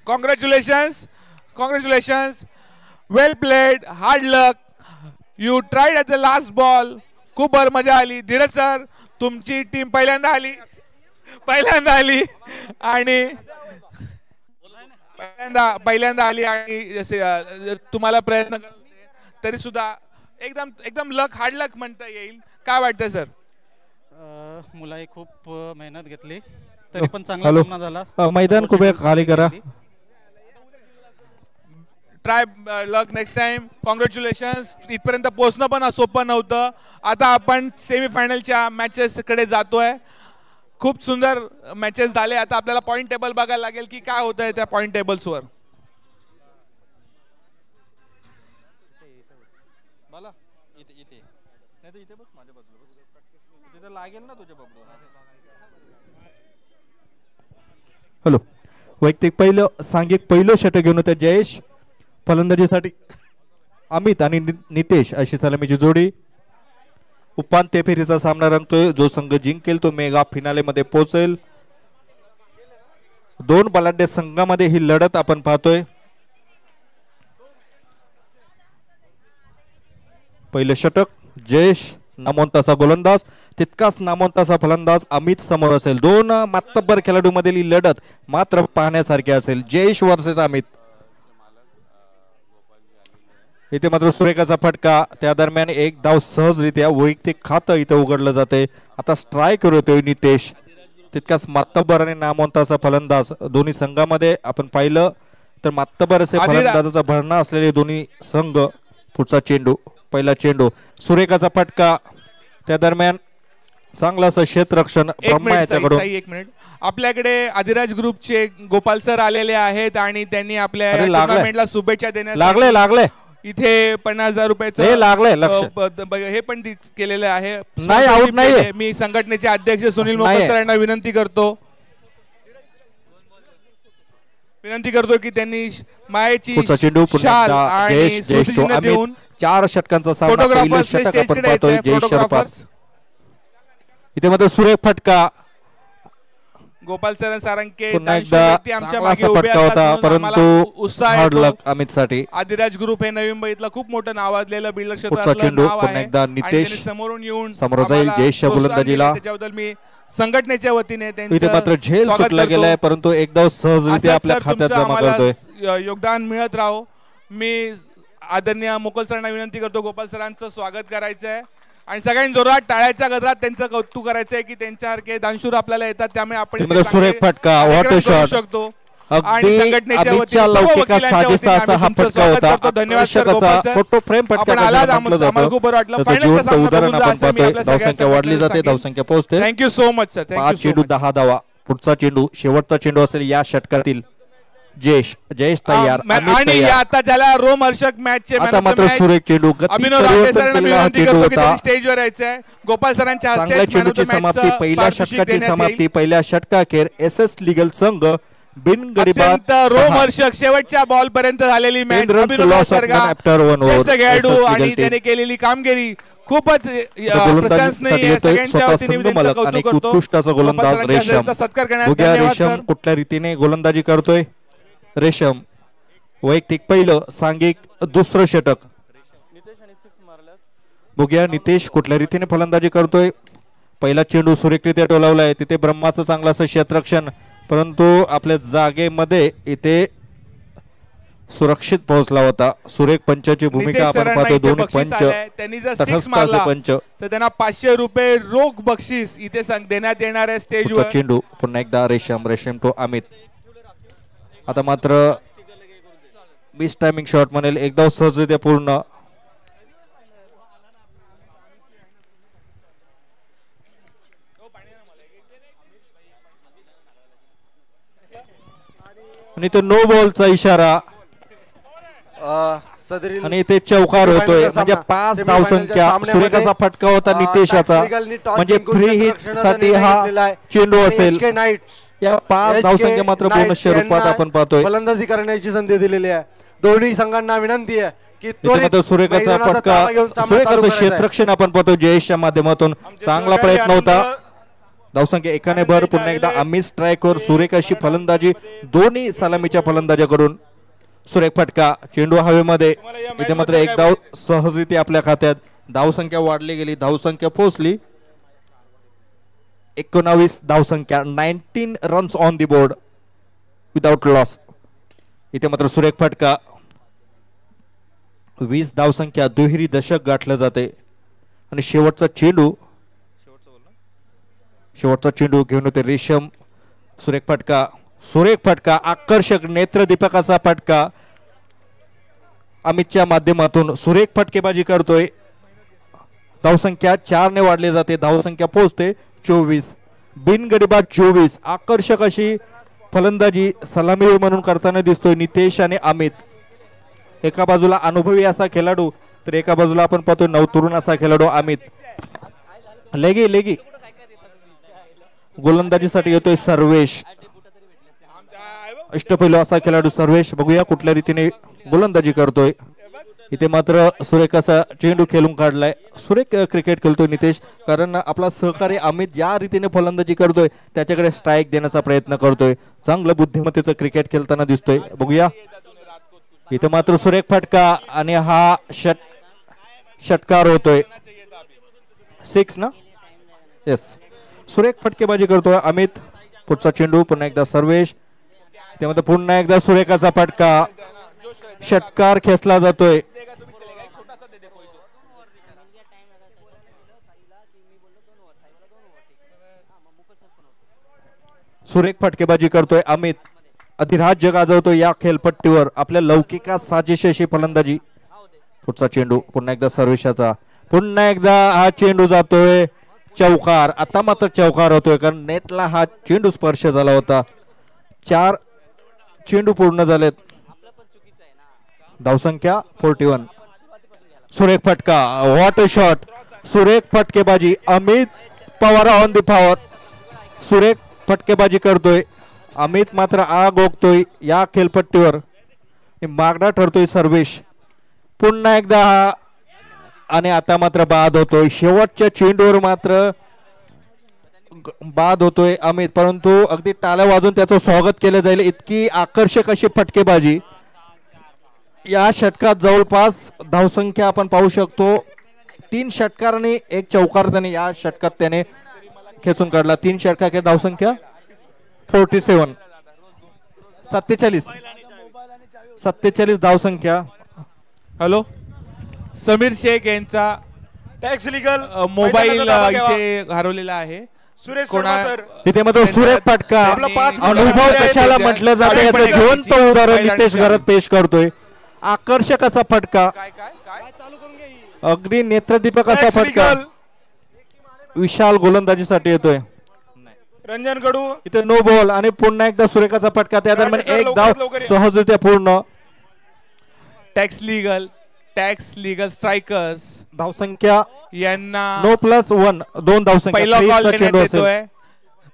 Congratulations, congratulations. Well played, hard luck. You tried at the last ball. खूप मजा आली. Dheeraj sir, तुमची team पहिल्यांदा आली आणि पहिल्यांदा आली आणि तुम्हाला प्रयत्न तरी सुद्धा एकदम एकदम लक, हार्ड लक म्हणता येईल. काय वाटतं सर? मुलाही खूप मेहनत घेतली तरी पण चांगला सामना झाला. मैदान खूप खाली करा. ट्राय लक नेक्स्ट टाइम. कॉंग्रॅच्युलेशन्स. इथपर्यंत पोहोचणं पण सोपं नव्हतं. आता आपण सेमीफायनलच्या मॅचेस कडे जातोय. खूप सुंदर मॅचेस झाले. आता आपल्याला पॉइंट टेबल बघायला लागेल की काय होतंय त्या पॉइंट टेबल्सवर. हॅलो. वैयक्तिक पहिलं सांघिक पहिलं षटक घेऊन होते जयेश. फलंदाजीसाठी अमित आणि नितेश अशी सलामीची जोडी. उपांत्य फेरीचा सामना रंगतोय. जो संघ जिंकेल तो मेगा फिनाले मध्ये पोहोचेल. दोन बलाढ्य संघामध्ये ही लढत आपण पाहतोय. पहिलं षटक जयेश नामवंताचा गोलंदाज, तितकाच नामवंताचा फलंदाज अमित समोर असेल. दोन मातब्बर खेळाडू मधील ही लढत मात्र पाहण्यासारखी असेल. जयेश वर्सेस अमित. इथे मात्र सुरेखाचा फटका. त्या दरम्यान एक धाव सहजरित्या वैयक्तिक खातं इथे उघडलं जाते. आता स्ट्राईक होतोय नितेश, तितकाच मातब्बर आणि नामवंताचा फलंदाज. दोन्ही संघामध्ये आपण पाहिलं तर मातब्बर असे फलंदाजाचा भरणा असलेले दोन्ही संघ. पुढचा चेंडू, पहिला चेंडू, सुरेखाचा फटका. त्या दरम्यान चांगलं असं क्षेत्ररक्षण ब्रह्मा याच्याकडून. एक मिनिट. आपल्याकडे आदिराज ग्रुपचे गोपाल सर आलेले आहेत आणि त्यांनी आपल्या टुर्नामेंटला शुभेच्छा देण्यासाठी लागले इथे 50,000 रुपयाचं हे पण केलेलं आहे. नाही, आउट नाही. मी संघटनेचे अध्यक्ष सुनील मोहन सर यांना विनंती करतो की त्यांनी मायेची शाल आणि स्मृतिचिन्ह देऊन 4 षटकांचा सामना. पहिलं षटक आपण पाहतोय जयेश शरपात. इथे मात्र सुरेख फटका. गोपाल सर सारंगे आमच्या मागे उभे होता, परंतु हार्ड लक अमित साठी. आदिराज ग्रुप हे नवी मुंबईतलं खूप मोठं नावाजलेलं बिल्डर क्षेत्रातलं नाव आहे. एकदा नितेश समोरून येऊन समोर जाईल जयेश गोलंदाजीला. त्याच्याबद्दल मी संघटनेच्या वतीने इथे मात्र झेल सुटला गेलाय, परंतु एकदा सहजरित्या आपल्या खात्यात जमा करतोय. योगदान मिळत राहो. मी आदरणीय मुकुल सरांना विनंती करतो गोपाल सरांचं स्वागत करायचं आहे आणि सगळ्यांनी जोरात टाळ्याच्या गजरात त्यांचं कौतुक करायचं आहे की त्यांच्यासारखे दानशूर आपल्याला येतात. त्यामुळे आपण सुरेख फटका, वॉट अ शॉट शकतो. अगदी अमितच्या लौकिका साजेसा असा हा फटका होता. धन्यवाद सर. फोटो फ्रेम फटका म्हटलं जातं. खूप बरं वाटलं. उदाहरण आपण पाहतोय. धावसंख्या वाढली जाते, धावसंख्या पोहोचते. Thank you so much sir. 5 चेंडू 10 धावा. पुढचा चेंडू, शेवटचा चेंडू असेल या षटकातील. जयेश तयार, आणि आता ज्याला रोमहर्षक मॅच आता मात्र सुरेख चेंडू. स्टेजवर यायचंय. गोपाल सरांच्या चांगल्या चेंडूची समाप्ती, पहिल्या षटकाची समाप्ती. पहिल्या षटकाखेर एस लीगल संघ बिनगडीबाद रोमहर्षक शेवटच्या बॉल पर्यंत झालेली मॅच. आणि त्याने केलेली कामगिरी खूपच उत्कृष्टाचा गोलंदाज रेशम कुठल्या रीतीने गोलंदाजी करतोय. रेशम वैयक्तिक पहिलं, सांघिक दुसरं षटक. बघूया नितेश कुठल्या रीतीने फलंदाजी करतोय. पहिला चेंडू सुरेखरित्या टोलावलाय. तिथे ब्रह्माचं चांगलं असं क्षेत्ररक्षण, परंतु आपल्या जागेमध्ये इथे सुरक्षित पोहोचला होता. सुरेख पंचाची भूमिका आपण पाहतो. दोन्ही पंच त्यांनी जर 6 मारला तर त्यांना 500 रुपये रोख बक्षीस इथे देण्यात येणार आहे स्टेजवर. चेंडू पुन्हा एकदा रेशम तो अमित. आता मात्र मिस टायमिंग शॉट म्हणेल. एकदा सहजरित्या पूर्ण. आणि तो नो बॉलचा इशारा आणि इथे चौकार होतोय. म्हणजे 5 धावसंख्या. सुरेखाचा फटका होता नितेशाचा, म्हणजे फ्री हिट साठी हा चेंडू असेल. या 5 धावसंख्या मात्र बोनस स्वरूपात आपण पाहतोय. फलंदाजी करण्याची संधी दिलेली आहे. दोन्ही संघांना विनंती आहे की सुरेखाचा फटका, सुरेखाचं क्षेत्ररक्षण आपण पाहतो जयेशच्या माध्यमातून. चांगला प्रयत्न होता. धावसंख्या एकाने भर. पुन्हा एकदा अमित स्ट्रायकवर सुरेख अशी फलंदाजी दोन्ही सलामीच्या फलंदाजाकडून. सुरेख फटका, चेंडू हवेमध्ये. इथे मात्र एक धाव सहजरित्या आपल्या खात्यात. धावसंख्या वाढली गेली, धावसंख्या पोहोचली 19 धावसंख्या. 19 runs on the board without loss. इथे मात्र सुरेख फटका. 20 धावसंख्या, दुहेरी दशक गाठलं जाते. आणि शेवटचा चेंडू घेऊन होते रेशम. सुरेख फटका, आकर्षक नेत्रदीपक असा फटका अमितच्या माध्यमातून. सुरेख फटकेबाजी करतोय. धावसंख्या 4 ने वाढली जाते. धावसंख्या पोहोचते 24. बिनगडीबाद 24. आकर्षक अशी फलंदाजी सलामी म्हणून करताना दिसतोय नितेश आणि अमित. एका बाजूला अनुभवी असा खेळाडू, तर एका बाजूला आपण पाहतोय नवतरुण असा खेळाडू अमित. लेगी गोलंदाजीसाठी येतोय सर्वेश. अष्टपैलू असा खेळाडू सर्वेश. बघूया कुठल्या रीतीने गोलंदाजी करतोय. इथे मात्र सुरेख असा चेंडू खेळून काढलाय. सुरेख क्रिकेट खेळतोय नितेश, कारण आपला सहकारी अमित ज्या रीतीने फलंदाजी करतोय त्याच्याकडे स्ट्राईक देण्याचा प्रयत्न करतोय. चांगलं बुद्धिमत्तेचं क्रिकेट खेळताना दिसतोय. बघूया इथे मात्र सुरेख फटका आणि हा षटकार होतोय. 6 ना? येस. सुरेख फटकेबाजी करतोय अमित. पुढचा चेंडू पुन्हा एकदा सर्वेश. त्यामध्ये पुन्हा एकदा सुरेखाचा फटका. षटकार खेचला जातोय. सुरेख फटकेबाजी करतोय अमित. अधिराज्य गाजवतोय या खेळपट्टीवर. आपल्या लौकिका साजेशी अशी फलंदाजी. पुढचा चेंडू पुन्हा एकदा सर्वेशाचा. पुन्हा एकदा हा चेंडू जातोय चौकार. आता मात्र चौकार होतोय, कारण नेटला हा चेंडू स्पर्श झाला होता. 4 चेंडू पूर्ण झालेत. धावसंख्या 41. सुरेख फटका, व्हॉट अ शॉट. सुरेख फटकेबाजी. Amit Pawar on the power. सुरेख फटकेबाजी करतोय अमित, मात्र आग ओकतोय या खेळपट्टीवर. मागणा ठरतोय सर्वेश. पुन्हा एकदा हा, आणि आता मात्र बाद होतोय. शेवटच्या चेंडूवर मात्र बाद होतोय अमित, परंतु अगदी टाळ्या वाजून त्याचं स्वागत केलं जाईल. इतकी आकर्षक अशी फटकेबाजी. या षटकात जवळपास धावसंख्या आपण पाहू शकतो 3 षटकार आणि 1 चौकार त्याने या षटकात त्याने खेचून काढला. 3 षटकार धावसंख्या 47. 47 धावसंख्या. हॅलो, समीर शेख यांचा टॅक्स लिगल मोबाईल इथे हरवलेला आहे. सुरेश कोणा सर तिथे मात्र सुरेख फटका. अनुभव कशाला म्हटलं जाते याचं जिवंत उदाहरण नितेश घरात पेश करतोय. आकर्षक असा फटका, अगदी नेत्रदीपक असा फटका विशाल गोलंदाजीसाठी येतोय. रंजन कडू इथे नो बॉल आणि पुन्हा एकदा सुरेखाचा फटका. त्या दरम्यान एक धाव सहजरित्या पूर्ण. टॅक्स लिगल स्ट्रायकर्स धावसंख्या यांना नो +1 2 धावसंख्या. पहिला कॉल चेंडू असेल.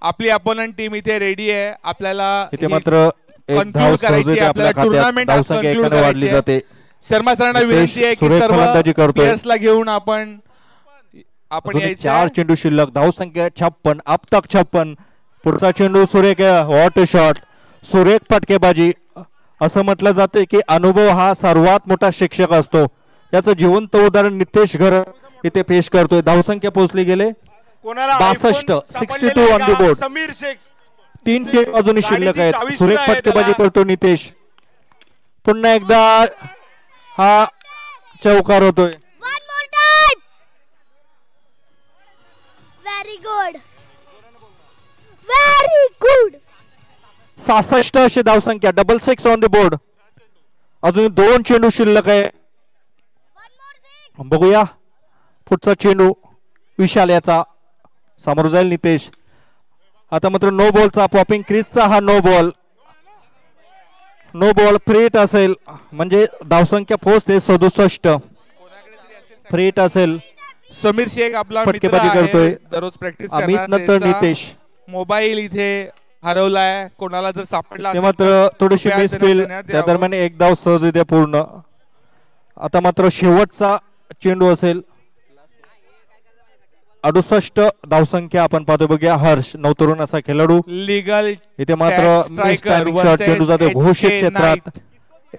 आपली अपोनंट टीम इथे रेडी आहे. आपल्याला इथे मात्र एक धाव सहजरित्या आपल्या खात्यात. धावसंख्या एकाने वाढली जाते. शर्मा सरांना विनंती आहे की सर्व प्लेयर्सला घेऊन आपण यायचं. 4 चेंडू शिल्लक. धावसंख्या 56. अब तक 56. पुढचा चेंडू सुरेख. What a shot. सुरेख फटकेबाजी. असं म्हटलं जाते की अनुभव हा सर्वात मोठा शिक्षक असतो. याचं जिवंत उदाहरण नितेश घर इथे पेश करतोय. धावसंख्या पोहोचली गेले 62. 62 on the board. Sameer Sheikh 3 चेंडू अजूनही शिल्लक आहेत. सुरेख फटकेबाजी करतो नितेश. पुन्हा एकदा हा चौकार होतोय. Very good. 66 अशी धावसंख्या. 66 ऑन द बोर्ड. अजून 2 चेंडू शिल्लक आहे. बघूया पुढचा चेंडू विशाल याचा. समोर जाईल नितेश. आता मात्र नो बॉलचा पॉपिंग क्रीजचा हा नो बॉल. फ्रीट असेल म्हणजे धावसंख्या पोहोचते 67. फ्रीट असेल. समीर शेख आपला फटकेबाजी करतोय. दररोज प्रॅक्टिस अमित नंतर नितेश. मोबाईल इथे हरवलाय. कोणाला जर सापडला ते मात्र थोडीशी मिसफील. त्या दरम्यान एक धाव सहजरित्या पूर्ण. आता मात्र शेवटचा चेंडू असेल. 68 धावसंख्या आपण पाहतो. बघूया हर्ष नवतरुण असा खेळाडू. लीगल इथे मात्र चेंडू जातो घोषित क्षेत्रात.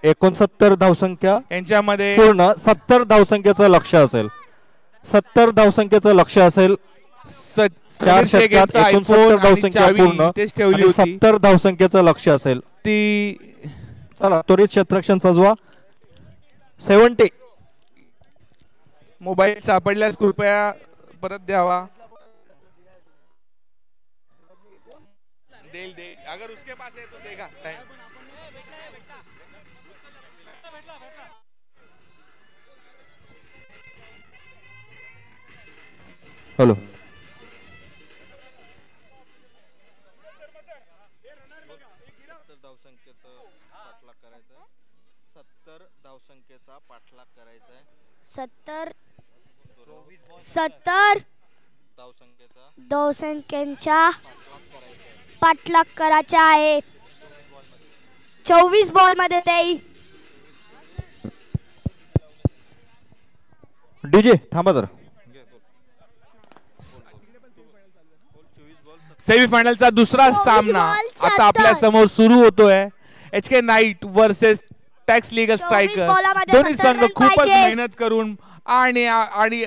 69 धावसंख्या यांच्यामध्ये पूर्ण 70 धावसंख्येचं लक्ष असेल. 70 धावसंख्येचं लक्ष असेल. 4 षटकात 69 धावसंख्या पूर्ण आणि 70 धावसंख्येचं लक्ष असेल. ती चला त्वरित क्षेत्ररक्षण सजवा. 70. मोबाईल सापडल्यास कृपया परत द्यावा. देल दे अगर उसके पास है तो देगा टाइम. हॅलो सत्तर धावसंख्येचा पाठलाग करायचा आहे. 24 बॉल मध्ये ते डीजे थांबा जरा. सेमीफायनलचा दुसरा सामना आता आपल्या समोर सुरू होतोय. HK night versus tax legal striker. दोन्ही संघ खूपच मेहनत करून आणि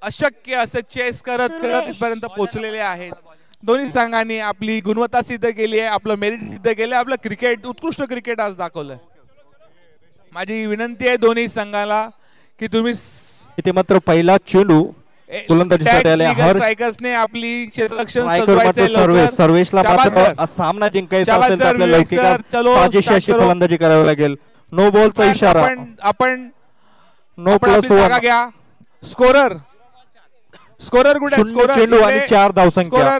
अशक्य असं चेस करत इथपर्यंत पोहोचलेले आहेत. दोन्ही संघांनी आपली गुणवत्ता सिद्ध केली आहे, आपलं मेरिट सिद्ध केलं, आपलं क्रिकेट उत्कृष्ट क्रिकेट आज दाखवलंय. माझी विनंती आहे दोन्ही संघाला की तुम्ही इथे मात्र पहिला चेंडू गोलंदाजीसाठी आले. स्ट्रायकर्सने आपली क्षेत्ररक्षण सर्वेशला मात्र सामना जिंकायचा असेल तर आपल्या लौकिक साजेशी अशी फलंदाजी करावी लागेल. नो बॉलचा इशारा. आपण नो प्लस घ्या. स्कोरर कुठे? चेंडू आणि 4 धावसंख्या.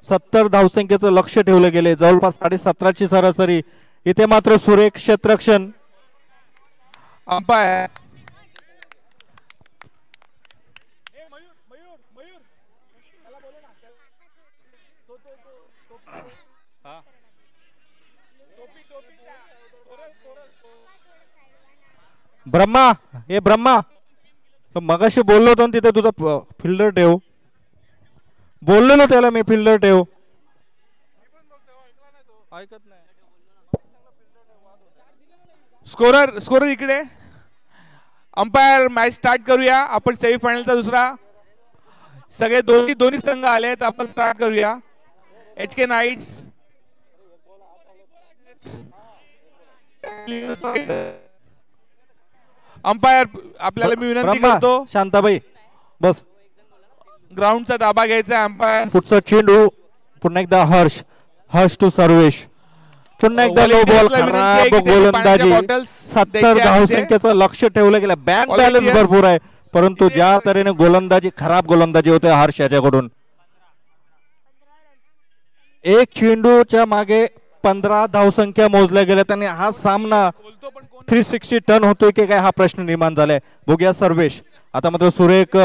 70 धावसंख्येचं लक्ष ठेवलं गेले. जवळपास 17.5ची सरासरी. इथे मात्र सुरेख क्षेत्ररक्षण. अंपायर ब्रह्मा. हे ब्रह्मा मगाशी बोललो होतो तिथे तुझा फिल्डर ठेव. बोललो त्याला मी फिल्डर ठेव. ऐकत नाही. स्कोरर इकडे. अंपायर मॅच स्टार्ट करूया. आपण सेमीफायनलचा दुसरा सगळे दोन्ही संघ आलेत. आपण स्टार्ट करूया. HK नाईट्स अंपायर आपल्याला मी विनंती करतो शांताबाई बस. ग्राउंडचा ताबा घ्यायचा. अंपायर पुढचा चेंडू पुन्हा एकदा हर्ष टू सर्वेश. पुन्हा एकदा लो बॉल. खराब गोलंदाजी. 70 धावसंख्येचं लक्ष ठेवलं गेलं. बॅक बॅलन्स भरपूर आहे परंतु ज्या तऱ्हेने गोलंदाजी खराब गोलंदाजी होते हर्ष याच्याकडून. एक चेंडूच्या मागे 15 धावसंख्या मोजल्या गेल्या. त्याने हा सामना 360 टन होतोय की काय हा प्रश्न निर्माण झालाय. बघूया सर्वेश. आता मात्र सुरेख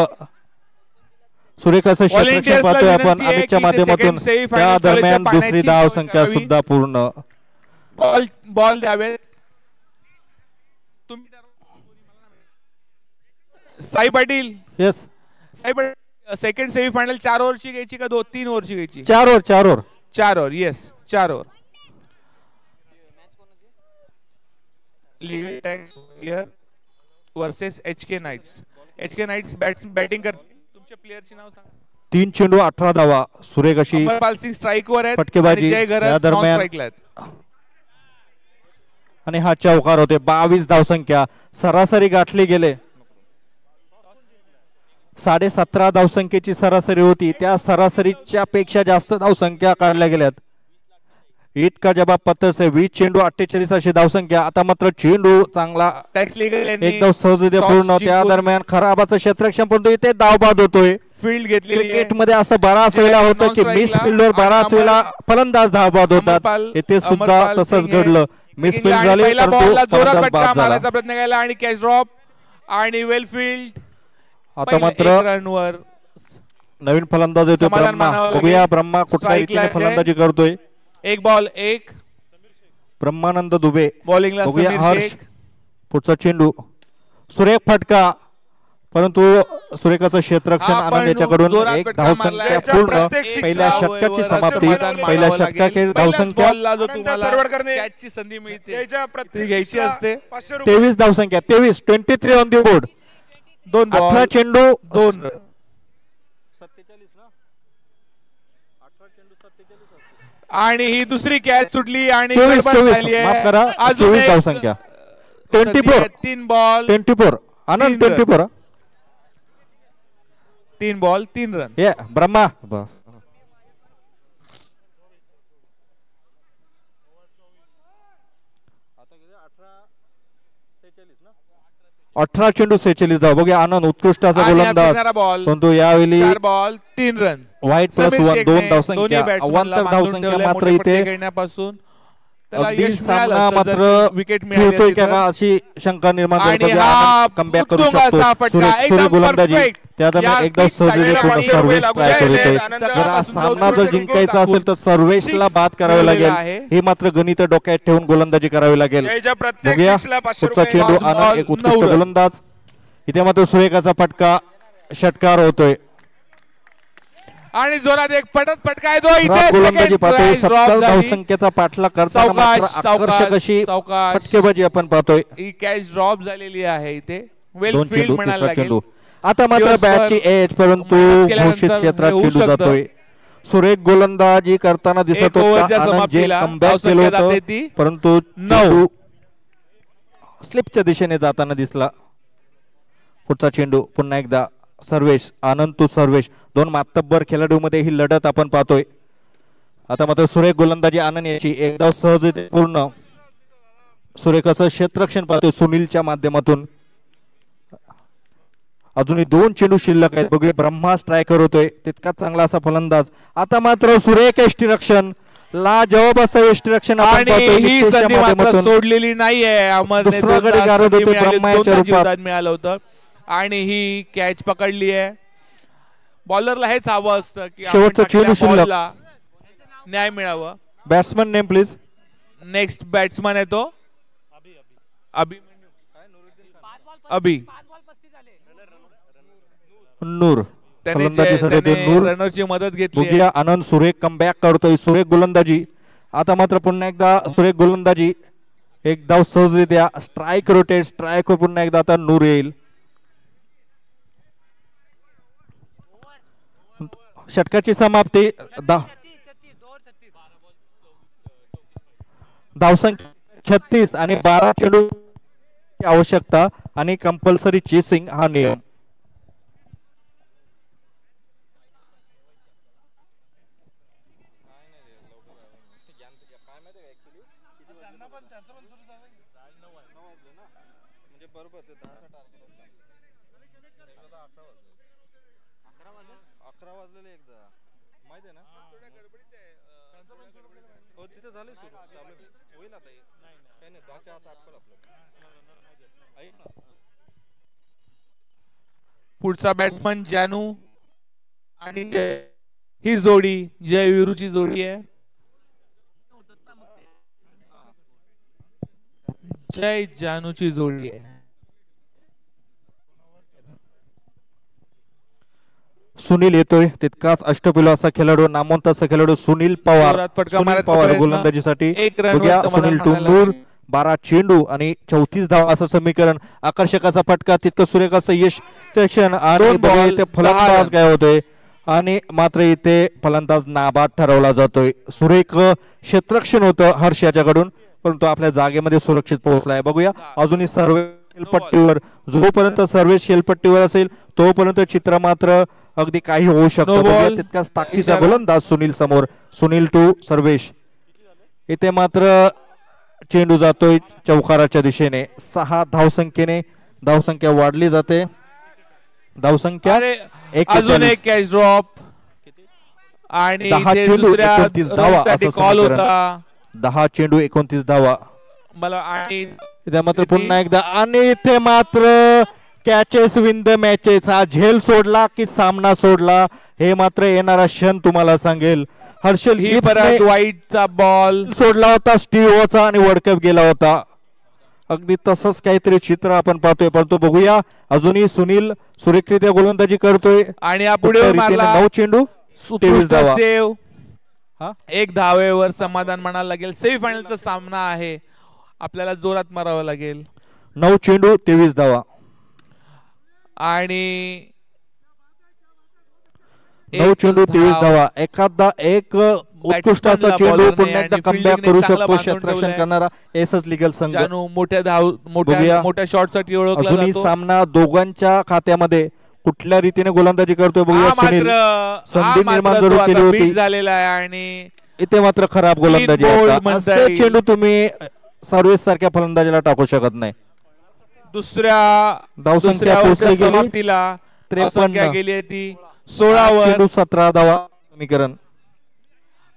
असं क्षेत्ररक्षण पाहतोय आपण अमितच्या माध्यमातून. त्या दरम्यान दुसरी धावसंख्या सुद्धा पूर्ण. बॉल द्यावे. Sai Patil. Yes Sai Patil second semifinal 4 ओव्हरची घ्यायची का 3 ओव्हरची घ्यायची? 4 over. 4 over. Yes 4 over. Legal tax versus HK nights. HK nights batting कर. तुमच्या प्लेयरचे नाव सांगा. 3 चेंडू 18 धावा. सुरेख अशी स्ट्राईक वर आहे. फटकेबाजी या दरम्यान आणि हा चौकार होते. 22 धावसंख्या सरासरी गाठली गेले. 17.5 धावसंख्येची सरासरी होती. त्या सरासरीच्या पेक्षा जास्त धावसंख्या काढल्या गेल्यात. इतका जवाब पत्तर से 20 चेंडू 48 अशी धावसंख्या. आता मात्र चेंडू चांगला एकदम सहजरित्या पूर्ण. त्या दरम्यान खराबाचं क्षेत्ररक्षण परंतु इथे धावबाद होतोय. फील्ड घेतली. क्रिकेट मध्ये असं बराच वेळा होतं की मिस फील्डवर बराच वेळा फलंदाज धावबाद होतात. इथे सुद्धा तसंच घडलं. मिस फील्ड झाली मारायचा प्रयत्न केला आणि कॅच ड्रॉप आणि वेल फील्ड. आता मात्र रनवर नवीन फलंदाज येतोय ब्रह्मा. बघूया ब्रह्मा कुठल्या रीतीने फलंदाजी करतोय. 1 बॉल 1. ब्रह्मानंद दुबे बॉलिंगला हर्ष. पुढचा चेंडू सुरेख फटका. परंतु सुरेखाचं क्षेत्ररक्षण हा, पण आनंद याच्याकडून जोरात एक फटका धावसंख्या मारलाय. पूर्ण प्रत्येक पहिल्या सिक्सला षटकाची वर समाप्ती समाधान पहिल्या मानावं षटकाखेर लागेल. पहिल्याच धावसंख्या बॉलला जो आनंद तुम्हाला सर्व्हर करणे. कॅचची संधी मिळते त्याच्या ती प्रत्येक घ्यायची सिक्सला असते. 500 रुपये. 23 धावसंख्या 23 ऑन दी बोर्ड. 2 18 बॉल चेंडू 2 रन. आणि ही दुसरी कॅच सुटली आणि 24 गडबड झाली आहे. माफ करा अजून 24 एक धावसंख्या संधी 24 आहे. 3 बॉल 24 आनंद 3 24 3 बॉल 3 रन. ये ब्रह्मा बस 18 चेंडू 46 धाव. बघूया आनंद उत्कृष्ट असा आणि गोलंदाज हा बॉल परंतु यावेळी 4 बॉल 3 रन. वाईट प्लस समीर 1 शेखने 2 धावसंख्या दोन्ही बॅट्समनला अवांतर बांधून धावसंख्या ठेवलंय मात्र मोठे फटके इथे खेळण्यापासून. त्याला अगदी यश मिळालं सामना असतं मात्र जर विकेट मिळाली फिरतोय असती का तर. अशी शंका निर्माण आणि झाली. हा कमबॅक करू उत्तुंग असा शकतो फटका, सूर्य एकदम गोलंदाजी perfect. त्या दरम्यान या एकदा pitch सहजरित्या side ला सर्वेश लागू ट्राय जाईल. करतोय. आनंद जर हा पासून सामना जर दोन जिंकायचा असेल तर सर्वेशला बाद करावे मिळालेला लागेल. आहे. ही मात्र गणित डोक्यात ठेवून गोलंदाजी करावी लागेल. त्याच्या प्रत्येक बघूया सिक्सला 500 पुढचा रुपये. चेंडू बॉल आनंद एक उत्कृष्ट 9 रन. गोलंदाज इथे मात्र सुरेखाचा फटका षटकार होतोय. आणि जोरात एक फटका आहे तो इथे खराब गोलंदाजी second पाहतोय. prize drop 70 झाली. धावसंख्येचा पाठलाग करताना मात्र आकर्षक अशी सावकाश. फटकेबाजी आपण पाहतोय. ही कॅच ड्रॉप झालेली आहे इथे. वेल दोन फील्ड चेंडू म्हणायला तिसरा लागेल. चेंडू आता मात्र दिवसभर बॅटची एज परंतु मेहनत केल्यानंतर घोषित क्षेत्रात हे होऊ चेंडू शकतं. जातोय. सुरेख गोलंदाजी करताना एक दिसत ओव्हरच्या होता आनंद जे समाप्तीला कमबॅक केलं धावसंख्या होतं जाते ती परंतु 9. चेंडू स्लिपच्या दिशेने जाताना दिसला. पुढचा चेंडू पुन्हा एकदा सर्वेश आनंद टू सर्वेश दोन मातब्बर खेळाडूमध्ये ही लढत आपण पाहतोय. आता मात्र सुरेख गोलंदाजी आनंद याची एकदा सहज पूर्ण सुरेखाचं क्षेत्ररक्षण पाहतोय सुनीलच्या माध्यमातून. अजूनही 2 चेंडू शिल्लक आहेत. बघूया ब्रह्मा स्ट्रायकर होतोय तितकाच चांगला असा फलंदाज. आता मात्र सुरेख यष्टीरक्षण लाजवाब असं यष्टीरक्षण आपण आणि पाहतोय ही नितेशच्या संधी मात्र माध्यमातून. सोडलेली नाहीये. अमरने दुसरा गडी गारद होते ब्रह्माच्या रूपात. मिळालं होतं आणि ही कॅच पकडली आहे. बॉलरला हेच हवं असतं की आपण शेवटचा चेंडू टाकलेल्या शिल्लक. बॉलला न्याय मिळावं. Batsman name please. Next batsman आहे तो अभि नूर फलंदाजीसाठी ते त्याने नूर. रनरची मदत घेतली आहे. बघूया आनंद सुरेख कमबॅक करतोय. सुरेख गोलंदाजी आता मात्र पुन्हा एकदा सुरेख गोलंदाजी एक धाव सहजरित्या स्ट्राईक रोटेट स्ट्राईक पुन्हा एकदा आता नूर येईल. षटकाची समाप्ती धावसंख्या 36 आणि 12 चेंडू आवश्यकता आणि कंपल्सरी चेसिंग हा नियम. पुढचा बॅट्समन जानू आणि ही जोडी जय विरूची जोडी आहे. जय जानूची जोडी आहे. सुनील येतोय तितकाच अष्टपैलू असा खेळाडू नामवंत असा खेळाडू सुनील पवार. जोरात फटका सुनील मारत पवार प्रयत्न. गोलंदाजीसाठी एक रनवर बघूया समाधान सुनील टू मानायला नूर लागेल. 12 चेंडू आणि 34 धाव असं समीकरण. आकर्षक असा फटका तितकं सुरेख असं यश क्षण आणि 2 बघा बॉल, इथे 10 फलंदाज रन. काय होतोय आणि मात्र इथे फलंदाज नाबाद ठरवला जातोय. सुरेख क्षेत्ररक्षण होतं हर्ष याच्याकडून परंतु आपल्या जागेमध्ये सुरक्षित पोहोचलाय. बघूया अजूनही सर्व खेळपट्टीवर जोपर्यंत सर्वेश खेळपट्टीवर असेल तोपर्यंत चित्र मात्र अगदी काही होऊ शकतं. No बघूया ball. तितकाच ताकदीचा गोलंदाज सुनील समोर. सुनील टू सर्वेश इथे मात्र चेंडू जातोय चौकाराच्या दिशेने. 6 धावसंख्येने धावसंख्या वाढली जाते. धावसंख्या अरे, अजून एक कॅच ड्रॉप आणि 10 इथे चेंडू दुसऱ्या 29 धावा रनसाठी असं कॉल समीकरण. होता 10 चेंडू 29 धावा. मला आणि इथे मात्र पुन्हा एकदा आणि इथे मात्र कॅचेस विन द मॅचेस. हा झेल सोडला की सामना सोडला हे मात्र येणारा क्षण तुम्हाला सांगेल. हर्षल ही परत व्हाईटचा बॉल सोडला होता स्टीव्हचा आणि वर्ल्ड कप गेला होता अगदी तसंच काहीतरी चित्र आपण पाहतोय, परंतु बघूया अजूनही सुनील सुरेखरित्या गोलंदाजी करतोय आणि पुढे मारला 9 चेंडू 23 धावा. सेव हा? 1 धावेवर समाधान म्हणायला लागेल. सेमीफायनलचा सामना आहे, आपल्याला जोरात मारावं लागेल. 9 चेंडू 23 धावा आणि 9 चेंडू 23 धावा. एखादा एक उत्कृष्ट असा चेंडू पुन्हा एकदा कमबॅक करू शकतो क्षेत्ररक्षण करणारा एसएस लीगल संघ. मोठ्या शॉटसाठी ओळखला अजूनही जातो. सामना दोघांच्या खात्यामध्ये कुठल्या रीतीने गोलंदाजी करतोय बघूया. सुनील संधी निर्माण जरूर केली होती झालेला आहे आणि इथे मात्र खराब गोलंदाजी आहे. असे चेंडू तुम्ही सर्व्हिस सारख्या फलंदाजीला टाकू शकत नाही. दुसऱ्या धावसंख्या पोहोचली गेली समाप्तीला 53 गेली आहे ती 16 वर. चेंडू 17 धावा समीकरण.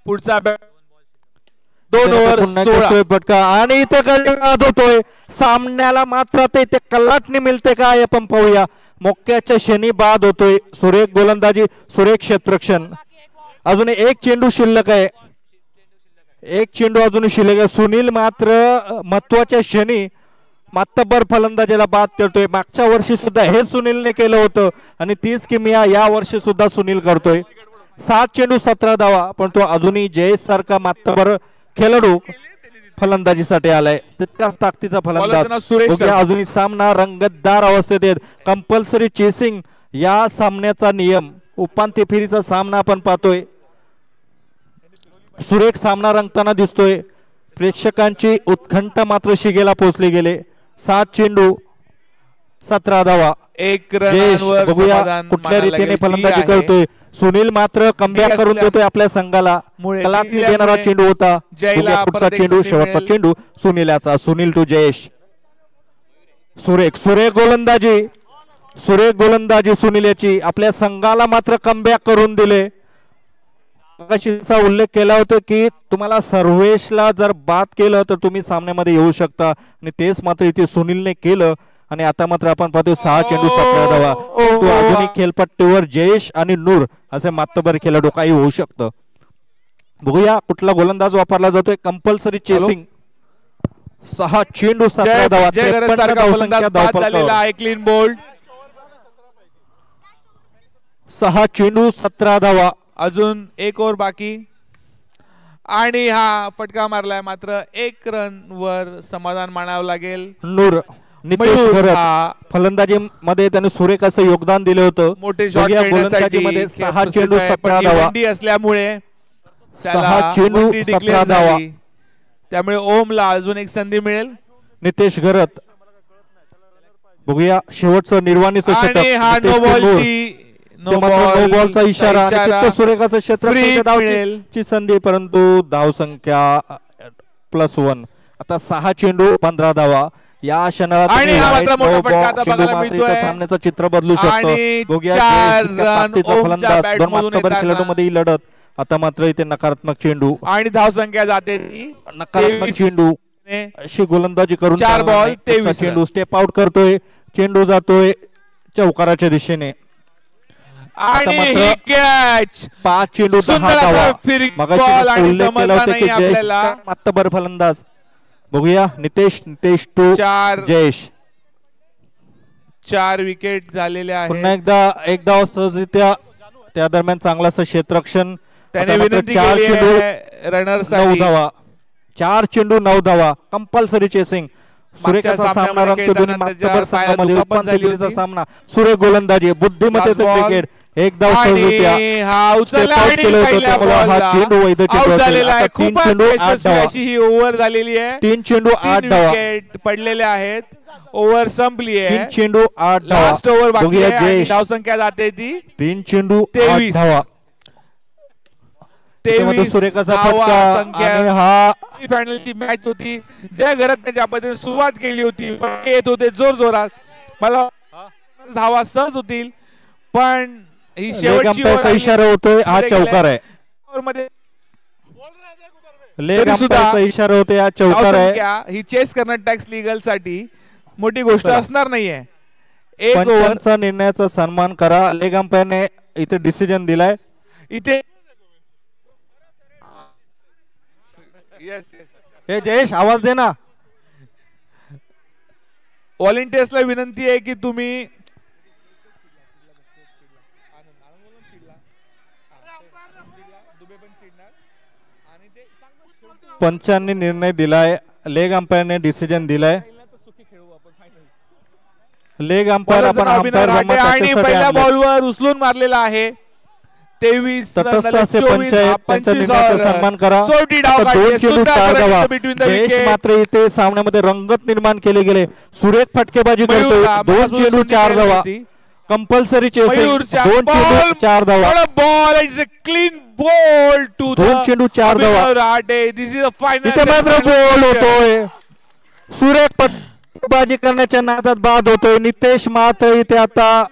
पुढचा 2 ओव्हर 16 फटका आणि इथे गलबाज होतोय. सामन्याला मात्र ते इथे कल्लाटणी मिळते का हे आपण पाहूया. मोक्याच्या शनी बाद होतोय. सुरेख गोलंदाजी, सुरेख क्षेत्ररक्षण. अजून एक चेंडू शिल्लक आहे, एक चेंडू अजून शिल्लक आहे. सुनील मात्र महत्वाच्या क्षणी मातब्बर फलंदाजीला बाद करतोय. मागच्या वर्षी सुद्धा हे सुनीलने केलं होतं आणि 30 किमिया या वर्षी सुद्धा सुनील करतोय. 7 चेंडू 17 धावा, पण तो अजूनही जयेश सारखा मातब्बर खेळाडू फलंदाजीसाठी आलाय. तितकाच ताकदीचा फलंदाज. अजूनही सामना रंगतदार अवस्थेत आहेत. कंपल्सरी चेसिंग या सामन्याचा नियम. उपांत्य फेरीचा सामना आपण पाहतोय. सुरेख सामना रंगताना दिसतोय. प्रेक्षकांची उत्कंठा मात्र शिगेला पोहोचली गेले. 7 चेंडू 17 धावा. 1 रनवर बघूया कुठल्या रीतीने फलंदाजी करतोय. सुनील मात्र कमबॅक करून देतोय आपल्या संघाला. कलाटणी देणारा चेंडू होता. पुढचा चेंडू, शेवटचा चेंडू सुनील याचा. सुनील टू जयेश. सुरेख सुरेख गोलंदाजी, सुरेख गोलंदाजी सुनील याची. आपल्या संघाला मात्र कमबॅक करून दिले. उल्लेख केला होता की तुम्हाला सर्वेशला जर बाद केलं तर तुम्ही सामन्यामध्ये येऊ शकता आणि तेच मात्र इथे सुनीलने केलं. आणि आता मात्र आपण पाहतोय 6 चेंडू 17 धावा. तो अजूनही खेळपट्टीवर जयेश आणि नूर असे मातबर खेळाडू काही होऊ शकतं. बघूया कुठला गोलंदाज वापरला जातोय. Compulsory chasing. 6 चेंडू 17 धावा. 6 चेंडू 17 धावा. अजून 1 ओव्हर बाकी आणि हा फटका मारलाय. मात्र 1 रन वर समाधान मानावं लागेल. नूर नितेश घरत फलंदाजी मध्ये त्याने सुरेख असं योगदान दिलं होतं. मोठे शॉट खेळण्यासाठी 6 चेंडू 17 धावा असल्यामुळे 6 चेंडू 17 धावा. त्यामुळे ओमला अजून एक संधी मिळेल. नितेश घरत. बघूया शेवटचं निर्वाणीचं षटक. हा नो बॉलचा इशारा. सुरेखाचं क्षेत्र संधी, परंतु धावसंख्या +1. आता 6 चेंडू 15 धावा. या क्षणाला सामन्याचं चित्र बदलू शकतो. फलंदाज खेळाडू मध्ये लढत. आता मात्र इथे नकारात्मक चेंडू आणि धावसंख्या जाते. नकारात्मक चेंडू अशी गोलंदाजी करून 4 बॉल 23 चेंडू स्टेप आउट करतोय. चेंडू जातोय चौकाराच्या दिशेने. आणि 5 चेंडू 10 धावा. मातबर फलंदाज. बघूया नितेश टू जयेश. 4 विकेट झालेले आहेत. पुन्हा एक धाव सहजरित्या. त्या दरम्यान चांगला क्षेत्ररक्षण. त्याने विनंती केली आहे रनर 9 धावा. 4 चेंडू 9 धावा. Compulsory chasing. सुरेखाचा सामना रंगतो. दोन्ही मातबर संघामध्ये उपांत्य फेरीचा सामना. सुरेख गोलंदाजी, बुद्धिमत्तेचं क्रिकेट. एक धाव सहजरित्या. हा उचलला आणि पहिल्या बॉलला आउट झालेला आहे. खूप यशस्वी ही ओव्हर झालेली आहे. 3 चेंडू 8 धावा. विकेट पडलेले आहेत. ओव्हर संपली आहे. 3 चेंडू 8 धावा. लास्ट ओव्हर बाकी आहे. धावसंख्या जाते ती 3 चेंडू 8 धावा. 23 सुरेखाचा फटका. आणि हा फायनलची मॅच होती. ज्या घरात त्याच्या पद्धतीने सुरुवात केली होती येत होते जोर जोरात. मला धावा सहज होतील, पण ही शेवटची इशारा होतोय. हा चौकार आहे. इशारा होतोय. हा चौकार आहे. ही चेस करणं टॅक्स लीगल साठी मोठी गोष्ट असणार नाहीये. एक ओव्हरचा निर्णयाचा सन्मान करा. लेग अंपायरने इथे डिसिजन दिलाय. इथे हे जयेश आवाज दे ना. व्हॉलेंटियर्सला विनंती आहे की तुम्ही पंचांनी निर्णय दिलाय, लेग अंपायरने डिसिजन दिलाय. लेग अंपायर आपण अंपायर आणि पहिल्या बॉलवर उचलून मारलेला आहे. 23 सन्मान करा. मात्र इथे सामन्यामध्ये रंगत निर्माण केले गेले. सुरेख फटकेबाजी करतोय. 2 चेंडू 4 धावा. Compulsory chasing. 2 चेंडू 4 धावा. Ball is a clean ball to 2 चेंडू 4 धावा. This is a final. इथे मात्र बॉल होतोय. सुरेख फटकेबाजी करण्याच्या नादात बाद होतोय. नितेश मात्र इथे आता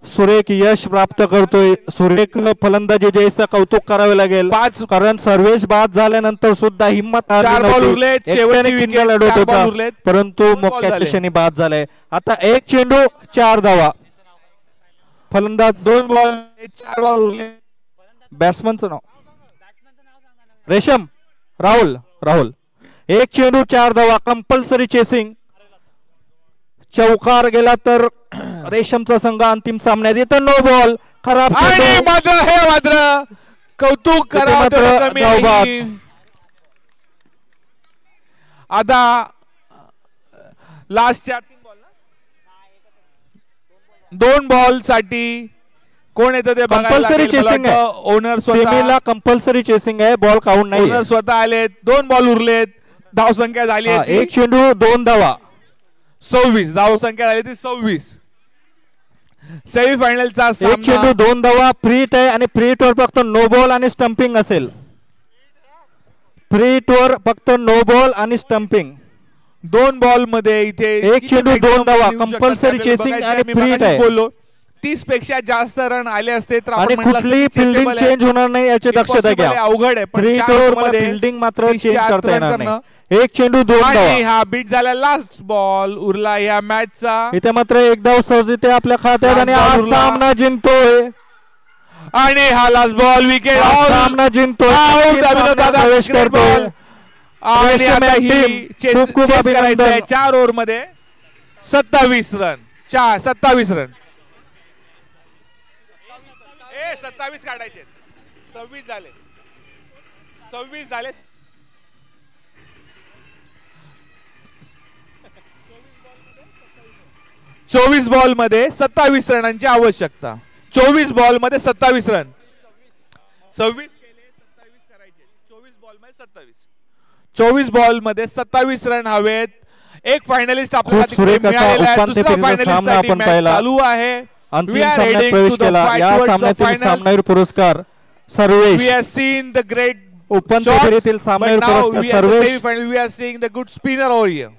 सुरेख यश प्राप्त करतोय. सुरेख फलंदाजी जयचं कौतुक करावे लागेल, कारण सर्वेश बाद झाल्यानंतर सुद्धा हिम्मत लढत होता, परंतु मोक्याच्या क्षणी बाद झालाय. आता 1 चेंडू 4 धावा. फलंदाज 2 बॉल 4 बॉल उरले. बॅट्समनचं नाव रेशम राहुल. 1 चेंडू 4 धावा. Compulsory chasing. चौकार गेला तर रेशमचा संघ अंतिम सामन्यात येतो. No ball. खराब मात्र कौतुक करा. आता लास्टच्या 2 बॉल साठी कोण येतं ते कंपल्सरी चेसिंग आहे. ओनर सेमीला कंपल्सरी चेसिंग आहे. बॉल काउंट नाही. ओनर स्वतः आलेत. 2 बॉल उरलेत. धाव संख्या झाली 1 चेंडू 2 धावा. 26 धाव संख्या झाली ती 26. सेमीफायनलचा 1 चेंडू 2 धावा. फ्रीट आहे आणि फ्रीट वर फक्त नो बॉल आणि स्टंपिंग असेल. फ्रीट वर फक्त नो बॉल आणि स्टंपिंग. 2 बॉल मध्ये इथे 1 चेंडू 2 धावा. कंपल्सरी चेसिंग आणि फ्रीट आहे. बोललो 30 पेक्षा जास्त रन आले असते तर आणि कुठली फिल्डिंग चेंज होणार नाही याची दक्षता घ्या. अवघड आहे. फ्रीट वर फिल्डिंग मात्र चेंज करता येणार नाही. 1 चेंडू 2 धावा. हा बीट झाला. लास्ट बॉल उरला या मॅचचा. इथे मात्र 1 धाव सहज इथे आपल्या खात्यात आणि हा सामना जिंकतोय. आणि हा लास्ट बॉल विकेट. सामना जिंकतोय. प्रवेश करतोय. आणि आता ही खूप अभिनंदन. 4 ओव्हर मध्ये 27 रन. 27 रन. 27 काढायचे. 26 झाले. 26 झाले. 24 बॉल मध्ये 27 रनांची आवश्यकता. 24 बॉल मध्ये 27 रन. 26 केले 27 करायचे. 24 बॉल मध्ये 27. 24 बॉल मध्ये 27 रन हवेत. एक फायनलिस्ट आपल्याला चालू आहे. अंतिम सामन्यात प्रवेश केला. या सामन्यातील सामनावीर पुरस्कार Sarvesh. We have seen the great उपांत्य फेरीतील सामनावीर पुरस्कार Sarvesh. We are seeing the good spinner over here.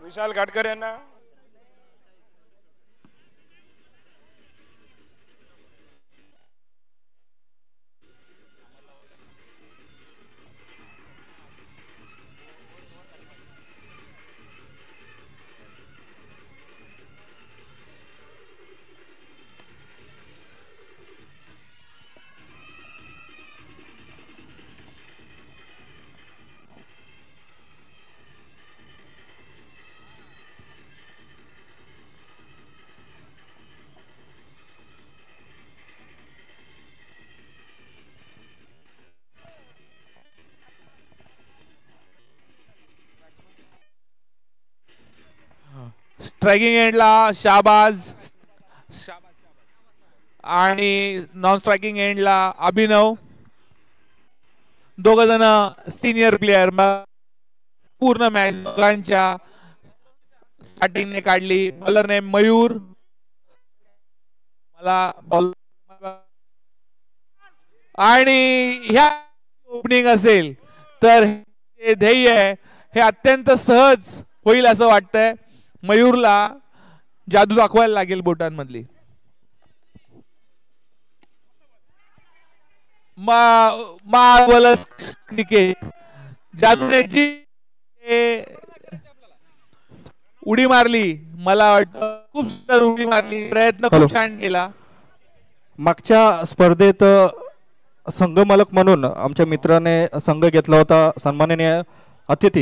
विशाल घाटकर यांना स्ट्रायकिंग एंडला शाबाज आणि नॉन स्ट्रायकिंग एंडला अभिनव. 2 जण सिनियर प्लेयर. पूर्ण मॅच दोघांच्या स्टार्टिंगने काढली. बॉलरने मयूर. मला बॉल आणि ह्या ओपनिंग असेल तर हे ध्येय आहे हे अत्यंत सहज होईल असं वाटतंय. मयूरला जादू दाखवायला लागेल बोटांमधली. Marvellous cricket. जादूने जी उडी मारली मला वाटतं खूप सुंदर उडी मारली, प्रयत्न हॅलो. खूप छान केला. मागच्या स्पर्धेत संघ मालक म्हणून आमच्या मित्राने संघ घेतला होता, सन्माननीय अतिथी